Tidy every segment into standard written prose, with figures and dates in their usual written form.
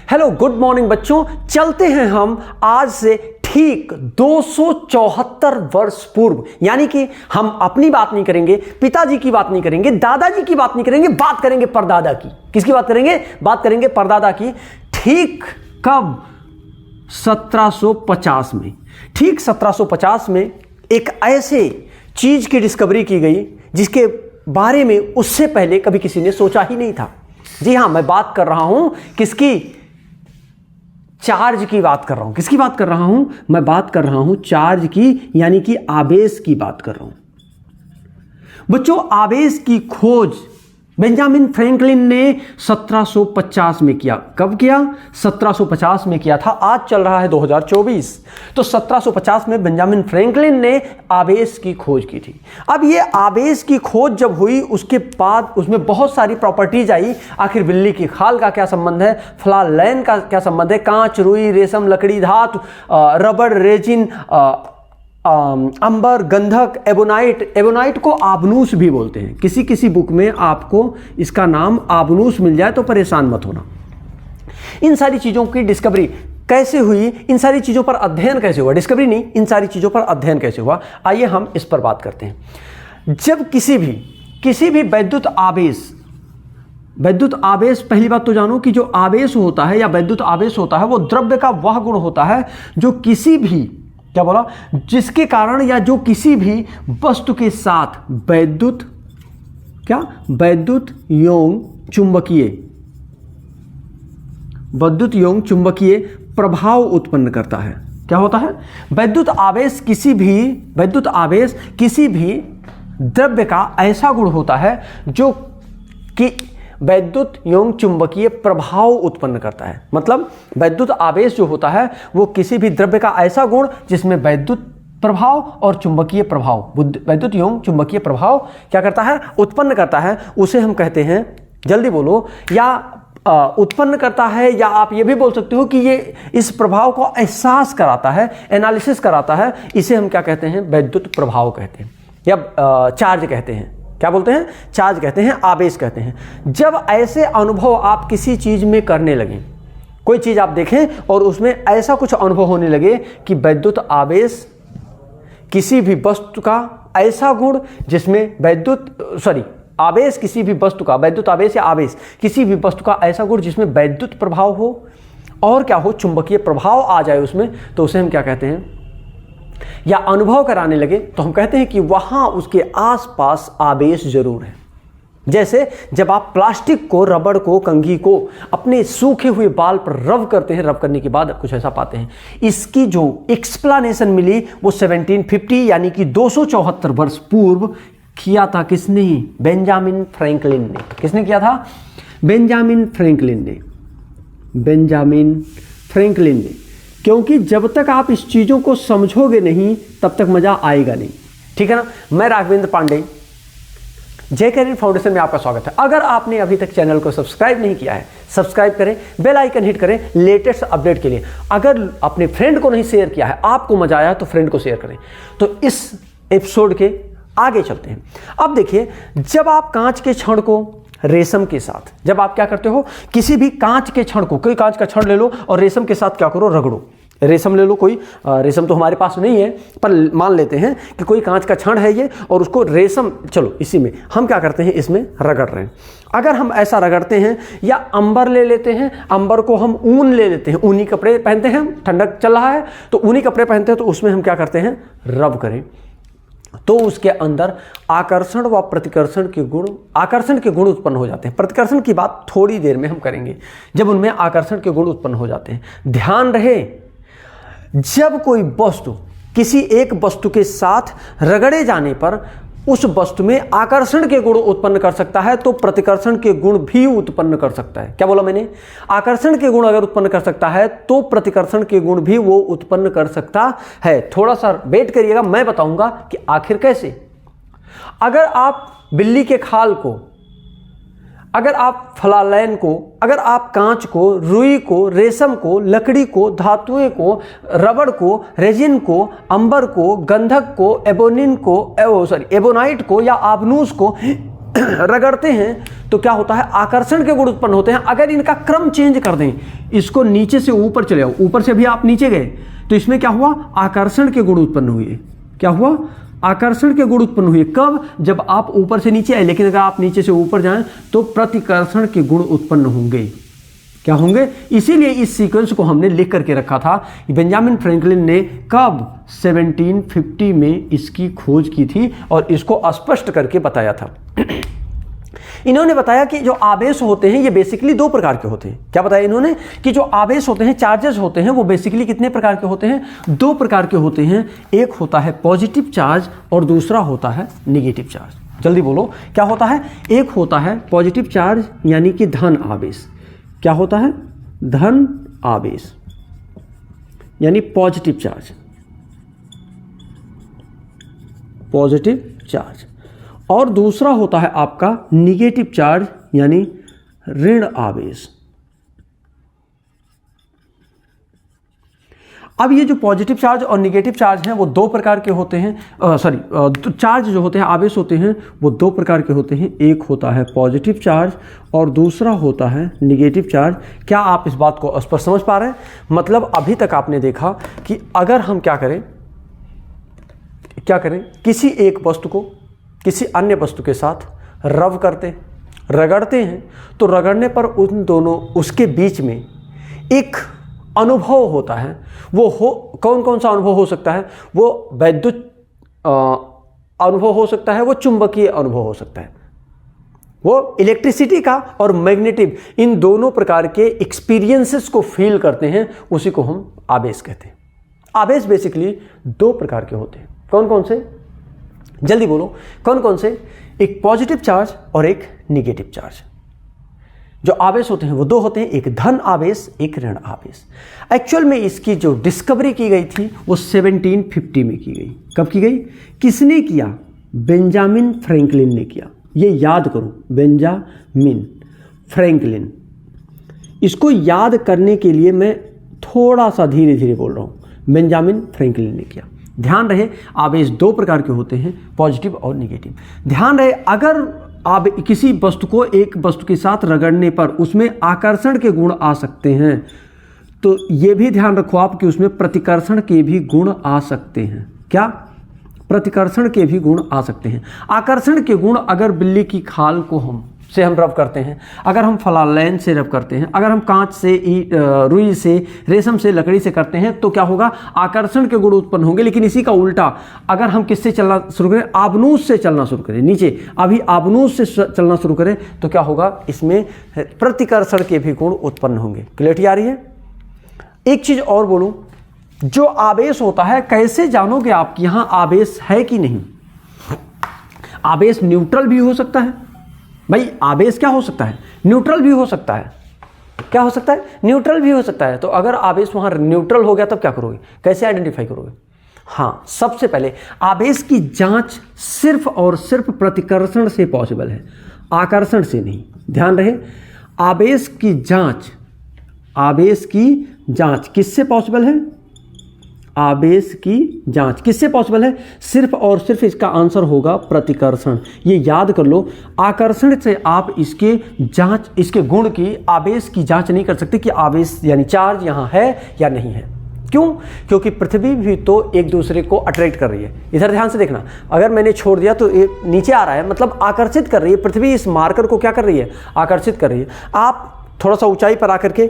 Hello good morning बच्चों, चलते हैं हम आज से ठीक 274 वर्ष पूर्व, यानी कि हम अपनी बात नहीं करेंगे, पिताजी की बात नहीं करेंगे, दादाजी की बात नहीं करेंगे, बात करेंगे परदादा की। किसकी बात करेंगे? बात करेंगे परदादा की। ठीक कब? 1750 में। ठीक 1750 में एक ऐसे चीज की डिस्कवरी की गई जिसके बारे में उससे पहले कभी किसी ने सोचा ही नहीं था। जी हां, मैं बात कर रहा हूं किसकी? चार्ज की बात कर रहा हूं। किसकी बात कर रहा हूं? मैं बात कर रहा हूं चार्ज की, यानी कि आवेश की बात कर रहा हूं। बच्चों, आवेश की खोज बेंजामिन फ्रैंकलिन ने 1750 में किया। कब किया? 1750 में किया था। आज चल रहा है 2024, तो 1750 में बेंजामिन फ्रैंकलिन ने आवेश की खोज की थी। अब ये आवेश की खोज जब हुई, उसके बाद उसमें बहुत सारी प्रॉपर्टीज आई। आखिर बिल्ली की खाल का क्या संबंध है, फ्लालैन का क्या संबंध है, कांच, रुई, रेशम, लकड़ी, धातु, रबड़, रेजिन, अंबर, गंधक, एबोनाइट। एबोनाइट को आबनूस भी बोलते हैं। किसी किसी बुक में आपको इसका नाम आबनूस मिल जाए तो परेशान मत होना। इन सारी चीज़ों की डिस्कवरी कैसे हुई, इन सारी चीज़ों पर अध्ययन कैसे हुआ, डिस्कवरी नहीं, इन सारी चीज़ों पर अध्ययन कैसे हुआ, आइए हम इस पर बात करते हैं। जब किसी भी वैद्युत आवेश, पहली बात तो जानो कि जो आवेश होता है या वैद्युत आवेश होता है वो द्रव्य का वह गुण होता है जो किसी भी, क्या बोला, जिसके कारण या जो किसी भी वस्तु के साथ वैद्युत चुंबकीय प्रभाव उत्पन्न करता है। क्या होता है? वैद्युत आवेश किसी भी द्रव्य का ऐसा गुण होता है जो कि वैद्युत एवं चुंबकीय प्रभाव उत्पन्न करता है। मतलब वैद्युत आवेश जो होता है वो किसी भी द्रव्य का ऐसा गुण जिसमें वैद्युत प्रभाव और चुंबकीय प्रभाव, वैद्युत एवं चुंबकीय प्रभाव क्या करता है? उत्पन्न करता है। उसे हम कहते हैं, जल्दी बोलो, या उत्पन्न करता है, या आप ये भी बोल सकते हो कि ये इस प्रभाव को एहसास कराता है, एनालिसिस कराता है। इसे हम क्या कहते हैं? वैद्युत प्रभाव कहते हैं या चार्ज कहते हैं। क्या बोलते हैं? चार्ज कहते हैं, आवेश कहते हैं। जब ऐसे अनुभव आप किसी चीज में करने लगे, कोई चीज आप देखें और उसमें ऐसा कुछ अनुभव होने लगे कि वैद्युत आवेश किसी भी वस्तु का ऐसा गुण जिसमें आवेश किसी भी वस्तु का, वैद्युत आवेश या आवेश किसी भी वस्तु का ऐसा गुण जिसमें वैद्युत प्रभाव हो और क्या हो, चुंबकीय प्रभाव आ जाए उसमें, तो उसे हम क्या कहते हैं? या अनुभव कराने लगे तो हम कहते हैं कि वहां उसके आसपास आवेश जरूर है। जैसे जब आप प्लास्टिक को, रबड़ को, कंघी को अपने सूखे हुए बाल पर रब करते हैं, रब करने के बाद कुछ ऐसा पाते हैं। इसकी जो एक्सप्लेनेशन मिली वो 1750 यानी कि 274 वर्ष पूर्व किया था। किसने? बेंजामिन फ्रैंकलिन ने। किसने किया था? बेंजामिन फ्रैंकलिन ने। क्योंकि जब तक आप इस चीज़ों को समझोगे नहीं तब तक मज़ा आएगा नहीं। ठीक है ना? मैं राघवेंद्र पांडे, जय करियर फाउंडेशन में आपका स्वागत है। अगर आपने अभी तक चैनल को सब्सक्राइब नहीं किया है, सब्सक्राइब करें, बेल आइकन हिट करें लेटेस्ट अपडेट के लिए। अगर अपने फ्रेंड को नहीं शेयर किया है, आपको मज़ा आया तो फ्रेंड को शेयर करें। तो इस एपिसोड के आगे चलते हैं। अब देखिए, जब आप कांच के छड़ को रेशम के साथ, जब आप क्या करते हो, किसी भी कांच के छड़ को, कोई कांच का छड़ ले लो और रेशम के साथ क्या करो, रगड़ो। रेशम ले लो, कोई रेशम तो हमारे पास नहीं है, पर मान लेते हैं कि कोई कांच का छड़ है ये, और उसको रेशम, चलो इसी में हम क्या करते हैं, इसमें रगड़ रहे हैं। अगर हम ऐसा रगड़ते हैं, या अंबर ले लेते हैं, अंबर को हम ऊन ले लेते हैं, ऊनी कपड़े पहनते हैं, ठंडक चल रहा है तो ऊनी कपड़े पहनते हैं, तो उसमें हम क्या करते हैं, रब करें, तो उसके अंदर आकर्षण व प्रतिकर्षण के गुण उत्पन्न हो जाते हैं। प्रतिकर्षण की बात थोड़ी देर में हम करेंगे, जब उनमें आकर्षण के गुण उत्पन्न हो जाते हैं। ध्यान रहे, जब कोई वस्तु किसी एक वस्तु के साथ रगड़े जाने पर उस वस्तु में आकर्षण के गुण उत्पन्न कर सकता है, तो प्रतिकर्षण के गुण भी उत्पन्न कर सकता है। क्या बोला मैंने? आकर्षण के गुण अगर उत्पन्न कर सकता है तो प्रतिकर्षण के गुण भी वो उत्पन्न कर सकता है। थोड़ा सा वेट करिएगा, मैं बताऊंगा कि आखिर कैसे। अगर आप बिल्ली के खाल को, अगर आप फ्लालैन को, अगर आप कांच को, रुई को, रेशम को, लकड़ी को, धातुएं को, रबड़ को, रेजिन को, अंबर को, गंधक को, एबोनाइट को या आबनूस को, रगड़ते हैं तो क्या होता है, आकर्षण के गुण उत्पन्न होते हैं। अगर इनका क्रम चेंज कर दें, इसको नीचे से ऊपर चले आओ, ऊपर से भी आप नीचे गए तो इसमें क्या हुआ, आकर्षण के गुण उत्पन्न हुए। क्या हुआ, आकर्षण के गुण उत्पन्न हुए। कब, जब आप ऊपर से नीचे आए। लेकिन अगर आप नीचे से ऊपर जाएं तो प्रतिकर्षण के गुण उत्पन्न होंगे। क्या होंगे, इसीलिए इस सीक्वेंस को हमने लिख करके रखा था। बेंजामिन फ्रैंकलिन ने कब, 1750 में इसकी खोज की थी और इसको स्पष्ट करके बताया था। इन्होंने बताया कि जो आवेश होते हैं ये बेसिकली दो प्रकार के होते हैं। क्या बताया इन्होंने, कि जो आवेश होते हैं, चार्जेस होते हैं, वो बेसिकली कितने प्रकार के होते हैं, दो प्रकार के होते हैं। एक होता है पॉजिटिव चार्ज और दूसरा होता है निगेटिव चार्ज। जल्दी बोलो, क्या होता है, एक होता है पॉजिटिव चार्ज यानी कि धन आवेश। क्या होता है, धन आवेश यानी पॉजिटिव चार्ज, पॉजिटिव चार्ज। और दूसरा होता है आपका निगेटिव चार्ज यानी ऋण आवेश। अब ये जो पॉजिटिव चार्ज और निगेटिव चार्ज हैं वो दो प्रकार के होते हैं। चार्ज जो होते हैं, आवेश होते हैं, वो दो प्रकार के होते हैं। एक होता है पॉजिटिव चार्ज और दूसरा होता है निगेटिव चार्ज। क्या आप इस बात को स्पष्ट समझ पा रहे हैं? मतलब अभी तक आपने देखा कि अगर हम क्या करें, किसी एक वस्तु को किसी अन्य वस्तु के साथ रब करते, रगड़ते हैं, तो रगड़ने पर उन दोनों, उसके बीच में एक अनुभव होता है। वो कौन कौन सा अनुभव हो सकता है? वो वैद्युत अनुभव हो सकता है, वो चुंबकीय अनुभव हो सकता है, वो इलेक्ट्रिसिटी का और मैग्नेटिक, इन दोनों प्रकार के एक्सपीरियंसेस को फील करते हैं। उसी को हम आवेश कहते हैं। आवेश बेसिकली दो प्रकार के होते हैं। कौन कौन से? जल्दी बोलो, कौन कौन से? एक पॉजिटिव चार्ज और एक निगेटिव चार्ज। जो आवेश होते हैं वो दो होते हैं, एक धन आवेश, एक ऋण आवेश। एक्चुअल में इसकी जो डिस्कवरी की गई थी वो 1750 में की गई। कब की गई? किसने किया? बेंजामिन फ्रैंकलिन ने किया। ये याद करो, बेंजामिन फ्रैंकलिन। इसको याद करने के लिए मैं थोड़ा सा धीरे धीरे बोल रहा हूँ। बेंजामिन फ्रैंकलिन ने किया। ध्यान रहे, आवेश दो प्रकार के होते हैं, पॉजिटिव और निगेटिव। ध्यान रहे, अगर आप किसी वस्तु को एक वस्तु के साथ रगड़ने पर उसमें आकर्षण के गुण आ सकते हैं, तो ये भी ध्यान रखो आप कि उसमें प्रतिकर्षण के भी गुण आ सकते हैं। क्या? प्रतिकर्षण के भी गुण आ सकते हैं। आकर्षण के गुण, अगर बिल्ली की खाल को हम रब करते हैं, अगर हम फलालैन से रब करते हैं, अगर हम कांच से, रुई से, रेशम से, लकड़ी से करते हैं, तो क्या होगा? आकर्षण के गुण उत्पन्न होंगे। लेकिन इसी का उल्टा अगर हम किससे चलना शुरू करें? आबनूस से चलना शुरू करें, नीचे अभी आबनूस से चलना शुरू करें, तो क्या होगा? इसमें प्रतिकर्षण के भी गुण उत्पन्न होंगे। क्लियरिटी आ रही है? एक चीज और बोलूं, जो आवेश होता है, कैसे जानोगे आप कि यहां आवेश है कि नहीं? आवेश न्यूट्रल भी हो सकता है। भाई आवेश क्या हो सकता है? न्यूट्रल भी हो सकता है। क्या हो सकता है? न्यूट्रल भी हो सकता है। तो अगर आवेश वहां न्यूट्रल हो गया तब क्या करोगे? कैसे आइडेंटिफाई करोगे? हाँ, सबसे पहले आवेश की जांच सिर्फ और सिर्फ प्रतिकर्षण से पॉसिबल है, आकर्षण से नहीं। ध्यान रहे, आवेश की जांच किससे पॉसिबल है? आवेश की जांच किससे पॉसिबल है? सिर्फ और सिर्फ इसका आंसर होगा प्रतिकर्षण। ये याद कर लो, आकर्षण से आप इसके गुण की, आवेश की जांच नहीं कर सकते कि आवेश यानी चार्ज यहाँ है या नहीं है। क्यों? क्योंकि पृथ्वी भी तो एक दूसरे को अट्रैक्ट कर रही है। इधर ध्यान से देखना, अगर मैंने छोड़ दिया तो ये नीचे आ रहा है, मतलब आकर्षित कर रही है। पृथ्वी इस मार्कर को क्या कर रही है? आकर्षित कर रही है। आप थोड़ा सा ऊंचाई पर आकर के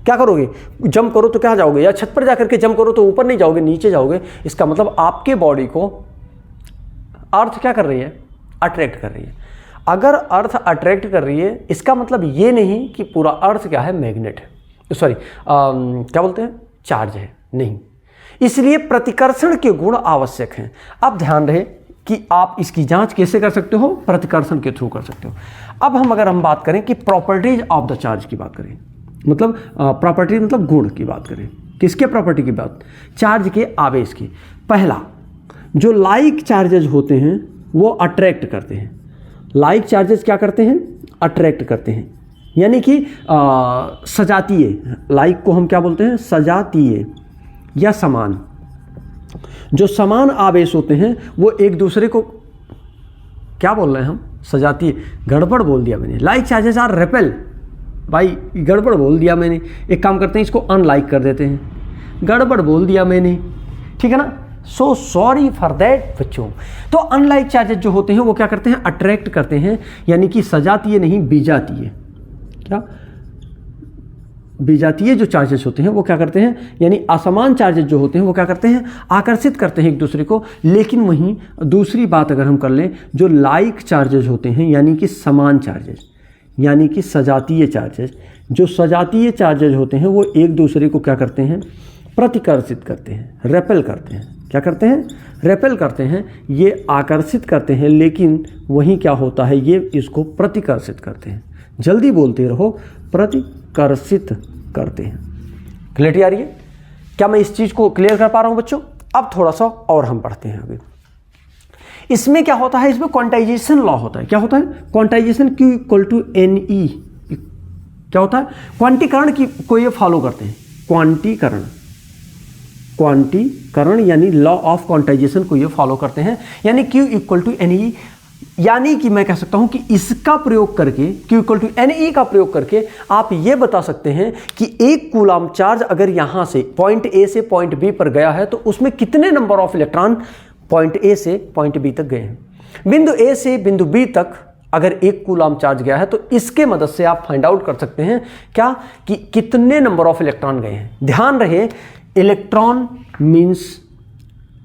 क्या करोगे? जंप करो तो क्या जाओगे? या छत पर जाकर के जंप करो तो ऊपर नहीं जाओगे, नीचे जाओगे। इसका मतलब आपके बॉडी को अर्थ क्या कर रही है? अट्रैक्ट कर रही है। अगर अर्थ अट्रैक्ट कर रही है, इसका मतलब ये नहीं कि पूरा अर्थ क्या है? मैग्नेट है, सॉरी क्या बोलते हैं? चार्ज है, नहीं। इसलिए प्रतिकर्षण के गुण आवश्यक हैं। अब ध्यान रहे कि आप इसकी जांच कैसे कर सकते हो? प्रतिकर्षण के थ्रू कर सकते हो। अब अगर हम बात करें कि प्रॉपर्टीज ऑफ द चार्ज की बात करें, मतलब प्रॉपर्टी मतलब गुण की बात करें, किसके प्रॉपर्टी की बात? चार्ज के, आवेश की। पहला, जो लाइक चार्जेज होते हैं वो अट्रैक्ट करते हैं। लाइक चार्जेस क्या करते हैं? अट्रैक्ट करते हैं, यानी कि सजातीय। लाइक को हम क्या बोलते हैं? सजातीय या समान। जो समान आवेश होते हैं वो एक दूसरे को क्या बोल रहे हैं हम? सजातीय, गड़बड़ बोल दिया मैंने, लाइक चार्जेस आर रेपेल, भाई गड़बड़ बोल दिया मैंने, एक काम करते हैं इसको अनलाइक कर देते हैं, गड़बड़ बोल दिया मैंने, ठीक है ना, सो सॉरी फॉर दैट बच्चों। तो अनलाइक चार्जेस जो होते हैं वो क्या करते हैं, अट्रैक्ट करते हैं, यानी कि सजातीय नहीं विजातीय, क्या विजातीय जो चार्जेस होते हैं वो क्या करते हैं, यानी असमान चार्जेस जो होते हैं वो क्या करते हैं, आकर्षित करते हैं एक दूसरे को। लेकिन वहीं दूसरी बात अगर हम कर लें, जो लाइक चार्जेस होते हैं यानी कि समान चार्जेस, यानी कि सजातीय चार्जेस, जो सजातीय चार्जेस होते हैं वो एक दूसरे को क्या करते हैं, प्रतिकर्षित करते हैं, रेपेल करते हैं, क्या करते हैं, रेपेल करते हैं, ये आकर्षित करते हैं, लेकिन वहीं क्या होता है, ये इसको प्रतिकर्षित करते हैं, जल्दी बोलते रहो, प्रतिकर्षित करते हैं। क्लियरिटी आ रही है? क्या मैं इस चीज़ को क्लियर कर पा रहा हूं बच्चों? अब थोड़ा सा और हम पढ़ते हैं आगे। इसमें क्या होता है, इसमें क्वांटाइजेशन लॉ होता है। क्या होता है, quantization Q equal to NE, क्या होता है, क्वांटीकरण की को ये फॉलो करते हैं, क्वांटीकरण, क्वांटीकरण यानी लॉ ऑफ क्वांटाइजेशन को ये फॉलो करते हैं, यानी Q इक्वल टू NE, यानी कि मैं कह सकता हूं कि इसका प्रयोग करके, Q इक्वल टू NE का प्रयोग करके आप ये बता सकते हैं कि एक कूलाम चार्ज अगर यहां से पॉइंट A से पॉइंट B पर गया है तो उसमें कितने number of electron point A से पॉइंट B तक गए हैं। बिंदु A से बिंदु B तक अगर एक कूलाम चार्ज गया है तो इसके मदद से आप फाइंड आउट कर सकते हैं क्या, कि कितने नंबर ऑफ इलेक्ट्रॉन गए हैं। ध्यान रहे, इलेक्ट्रॉन मींस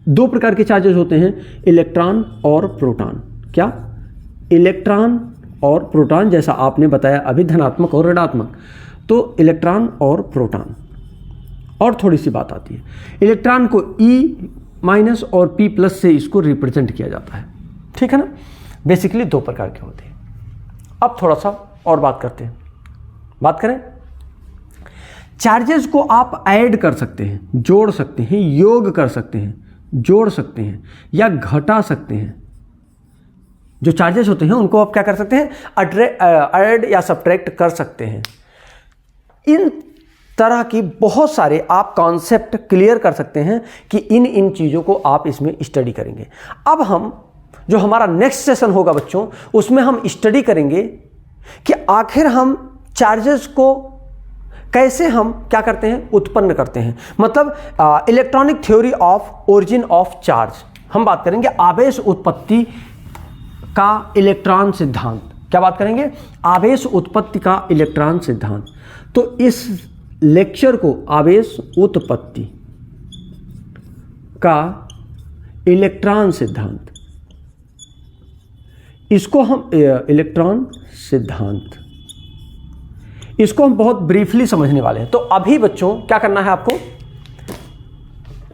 दो प्रकार के चार्जेस होते हैं, इलेक्ट्रॉन और प्रोटॉन। क्या, इलेक्ट्रॉन और प्रोटॉन, जैसा आपने बताया अभी, धनात्मक और ऋणात्मक। तो इलेक्ट्रॉन और प्रोटॉन। और थोड़ी सी बात आती है, इलेक्ट्रॉन को E माइनस और P प्लस से इसको रिप्रेजेंट किया जाता है, ठीक है ना। बेसिकली दो प्रकार के होते हैं। अब थोड़ा सा और बात करते हैं, बात करें, चार्जेस को आप ऐड कर सकते हैं, जोड़ सकते हैं, योग कर सकते हैं, जोड़ सकते हैं या घटा सकते हैं। जो चार्जेस होते हैं उनको आप क्या कर सकते हैं, ऐड या सब्ट्रैक्ट कर सकते हैं। इन तरह की बहुत सारे आप कॉन्सेप्ट क्लियर कर सकते हैं कि इन चीज़ों को आप इसमें स्टडी करेंगे। अब हम जो हमारा नेक्स्ट सेशन होगा बच्चों, उसमें हम स्टडी करेंगे कि आखिर हम चार्जेस को कैसे हम क्या करते हैं, उत्पन्न करते हैं। मतलब electronic theory of origin of charge हम बात करेंगे, आवेश उत्पत्ति का इलेक्ट्रॉन सिद्धांत। क्या बात करेंगे, आवेश उत्पत्ति का इलेक्ट्रॉन सिद्धांत। तो इस लेक्चर को आवेश उत्पत्ति का इलेक्ट्रॉन सिद्धांत, इसको हम इलेक्ट्रॉन सिद्धांत, इसको हम बहुत ब्रीफली समझने वाले हैं। तो अभी बच्चों क्या करना है आपको,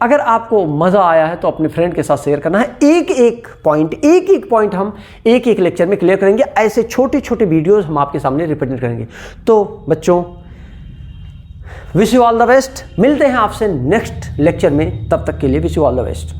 अगर आपको मजा आया है तो अपने फ्रेंड के साथ शेयर करना है। एक एक पॉइंट हम एक एक लेक्चर में क्लियर करेंगे। ऐसे छोटे छोटे वीडियोस हम आपके सामने रिप्रेजेंट करेंगे। तो बच्चों, wish you all the best. मिलते हैं आपसे नेक्स्ट लेक्चर में, तब तक के लिए wish you all the best.